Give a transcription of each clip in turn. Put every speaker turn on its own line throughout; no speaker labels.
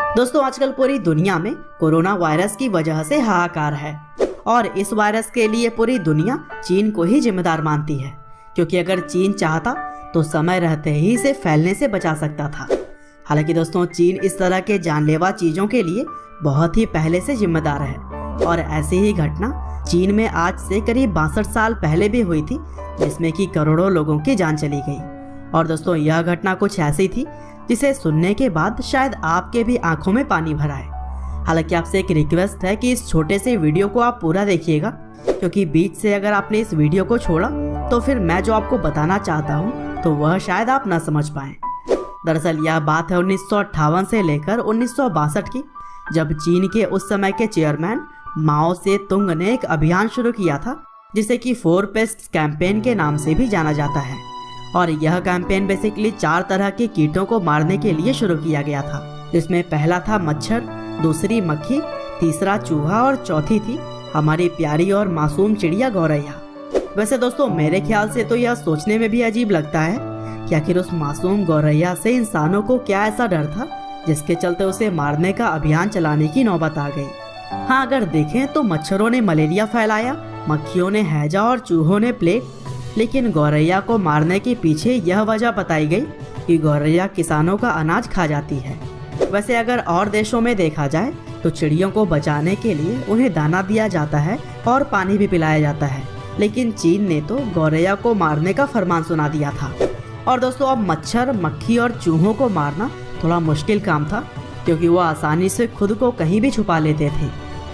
दोस्तों आजकल पूरी दुनिया में कोरोना वायरस की वजह से हाहाकार है और इस वायरस के लिए पूरी दुनिया चीन को ही जिम्मेदार मानती है, क्योंकि अगर चीन चाहता तो समय रहते ही इसे फैलने से बचा सकता था। हालांकि दोस्तों चीन इस तरह के जानलेवा चीजों के लिए बहुत ही पहले से जिम्मेदार है और ऐसी ही घटना चीन में आज से करीब 62 साल पहले भी हुई थी, जिसमें कि करोड़ों लोगों की जान चली गई। और दोस्तों यह घटना कुछ ऐसी थी जिसे सुनने के बाद शायद आपके भी आंखों में पानी भर आए। हालांकि आपसे एक रिक्वेस्ट है कि इस छोटे से वीडियो को आप पूरा देखिएगा, क्योंकि बीच से अगर आपने इस वीडियो को छोड़ा तो फिर मैं जो आपको बताना चाहता हूँ तो वह शायद आप न समझ पाएं। दरअसल यह बात है 1958 से लेकर 1962 की, जब चीन के उस समय के चेयरमैन माओ से तुंग ने एक अभियान शुरू किया था जिसे कि 4 पेस्ट्स कैंपेन के नाम से भी जाना जाता है। और यह कैंपेन बेसिकली 4 तरह के कीटों को मारने के लिए शुरू किया गया था, जिसमें पहला था मच्छर, दूसरी मक्खी, तीसरा चूहा और चौथी थी हमारी प्यारी और मासूम चिड़िया गौरैया। वैसे दोस्तों मेरे ख्याल से तो यह सोचने में भी अजीब लगता है कि आखिर उस मासूम गौरैया से इंसानों को क्या ऐसा डर था जिसके चलते उसे मारने का अभियान चलाने की नौबत आ गई। हाँ, अगर देखें तो मच्छरों ने मलेरिया फैलाया, मक्खियों ने हैजा और चूहों ने प्लेग, लेकिन गौरैया को मारने के पीछे यह वजह बताई गई कि गौरैया किसानों का अनाज खा जाती है। वैसे अगर और देशों में देखा जाए तो चिड़ियों को बचाने के लिए उन्हें दाना दिया जाता है और पानी भी पिलाया जाता है, लेकिन चीन ने तो गौरैया को मारने का फरमान सुना दिया था। और दोस्तों अब मच्छर, मक्खी और चूहों को मारना थोड़ा मुश्किल काम था, क्योंकि वो आसानी से खुद को कहीं भी छुपा लेते थे।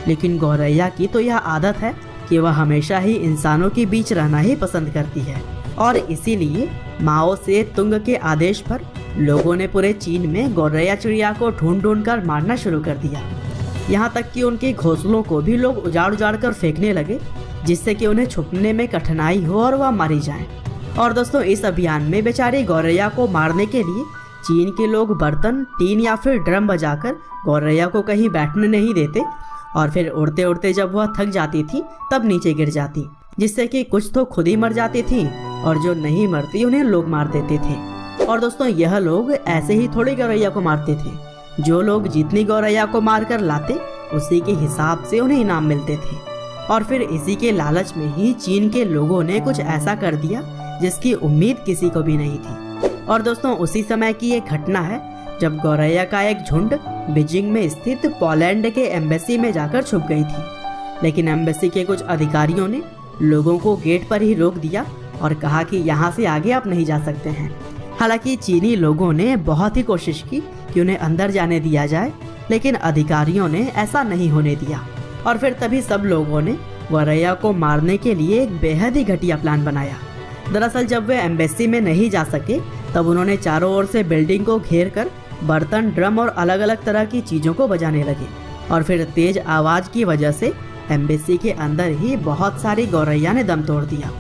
लेकिन गौरैया की तो यह आदत है कि वह हमेशा ही इंसानों के बीच रहना ही पसंद करती है, और इसीलिए माओ से तुंग के आदेश पर लोगों ने पूरे चीन में गौरैया चिड़िया को ढूंढ ढूंढ कर मारना शुरू कर दिया। यहाँ तक कि उनके घोंसलों को भी लोग उजाड़ उजाड़ कर फेंकने लगे, जिससे कि उन्हें छुपने में कठिनाई हो और वह मारी जाएं। और दोस्तों इस अभियान में बेचारी गौरैया को मारने के लिए चीन के लोग बर्तन, टीन या फिर ड्रम बजाकर गौरैया को कहीं बैठने नहीं देते, और फिर उड़ते उड़ते जब वह थक जाती थी तब नीचे गिर जाती, जिससे कि कुछ तो खुद ही मर जाती थी और जो नहीं मरती उन्हें लोग मार देते थे। और दोस्तों यह लोग ऐसे ही थोड़ी गौरैया को मारते थे, जो लोग जितनी गौरैया को मार कर लाते उसी के हिसाब से उन्हें इनाम मिलते थे। और फिर इसी के लालच में ही चीन के लोगों ने कुछ ऐसा कर दिया जिसकी उम्मीद किसी को भी नहीं थी। और दोस्तों उसी समय की एक घटना है जब गौरैया का एक झुंड बीजिंग में स्थित पोलैंड के एम्बेसी में जाकर छुप गई थी, लेकिन एम्बेसी के कुछ अधिकारियों ने लोगों को गेट पर ही रोक दिया और कहा कि यहाँ से आगे आप नहीं जा सकते हैं। हालांकि चीनी लोगों ने बहुत ही कोशिश की कि उन्हें अंदर जाने दिया जाए, लेकिन अधिकारियों ने ऐसा नहीं होने दिया। और फिर तभी सब लोगों ने गौरैया को मारने के लिए एक बेहद ही घटिया प्लान बनाया। दरअसल जब वे एम्बेसी में नहीं जा सके तब उन्होंने चारों ओर से बिल्डिंग को घेर कर बर्तन, ड्रम और अलग अलग तरह की चीजों को बजाने लगे, और फिर तेज आवाज की वजह से एम्बेसी के अंदर ही बहुत सारी गौरैया ने दम तोड़ दिया।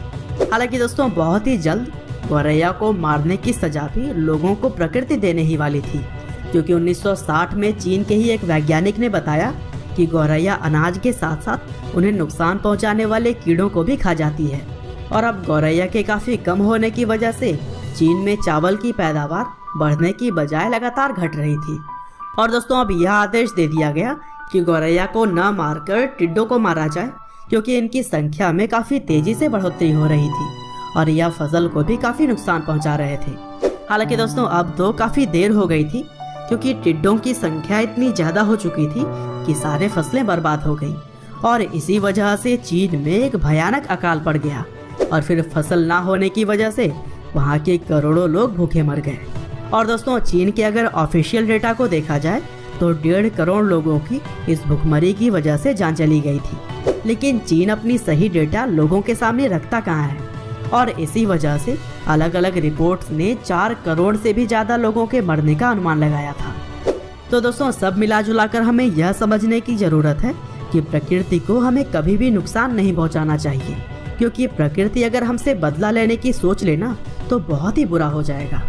हालांकि दोस्तों बहुत ही जल्द गौरैया को मारने की सजा भी लोगों को प्रकृति देने ही वाली थी, क्योंकि 1960 में चीन के ही एक वैज्ञानिक ने बताया कि गौरैया अनाज के साथ साथ उन्हें नुकसान पहुंचाने वाले कीड़ों को भी खा जाती है। और अब गौरैया के काफी कम होने की वजह से चीन में चावल की पैदावार बढ़ने की बजाय लगातार घट रही थी। और दोस्तों अब यह आदेश दे दिया गया कि गौरैया को न मारकर टिड्डों को मारा जाए, क्योंकि इनकी संख्या में काफी तेजी से बढ़ोतरी हो रही थी और यह फसल को भी काफी नुकसान पहुंचा रहे थे। हालांकि दोस्तों अब तो काफी देर हो गई थी, क्योंकि टिड्डों की संख्या इतनी ज्यादा हो चुकी थी कि सारे फसलें बर्बाद हो गई, और इसी वजह से चीन में एक भयानक अकाल पड़ गया, और फिर फसल ना होने की वजह से वहाँ के करोड़ों लोग भूखे मर गए। और दोस्तों चीन के अगर ऑफिशियल डेटा को देखा जाए तो 1.5 करोड़ लोगों की इस भुखमरी की वजह से जान चली गई थी, लेकिन चीन अपनी सही डेटा लोगों के सामने रखता कहाँ है, और इसी वजह से अलग अलग रिपोर्ट्स ने 4 करोड़ से भी ज्यादा लोगों के मरने का अनुमान लगाया था। तो दोस्तों सब मिला जुला कर हमें यह समझने की जरूरत है कि प्रकृति को हमें कभी भी नुकसान नहीं पहुँचाना चाहिए, क्योंकि प्रकृति अगर हमसे बदला लेने की सोच लेना तो बहुत ही बुरा हो जाएगा।